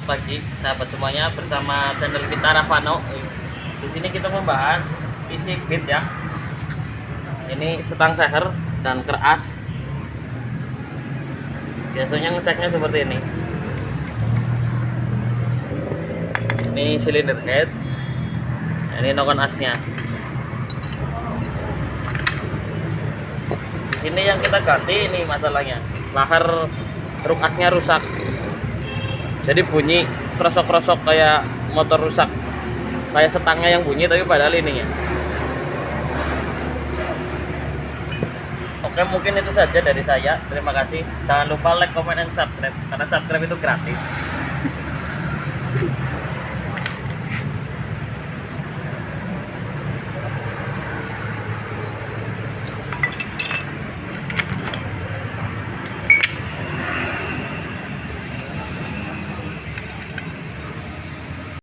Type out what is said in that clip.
Pagi sahabat semuanya, bersama channel kita Ravano. Di sini kita membahas isi bit ya. Ini setang seher dan keras. Biasanya ngeceknya seperti ini. Ini silinder head. Ini nokon asnya. Di sini yang kita ganti ini masalahnya. Lahar truk asnya rusak. Jadi bunyi krosok-krosok kayak motor rusak, kayak setangnya yang bunyi tapi padahal ininya. Oke, mungkin itu saja dari saya. Terima kasih. Jangan lupa like, comment, dan subscribe, karena subscribe itu gratis.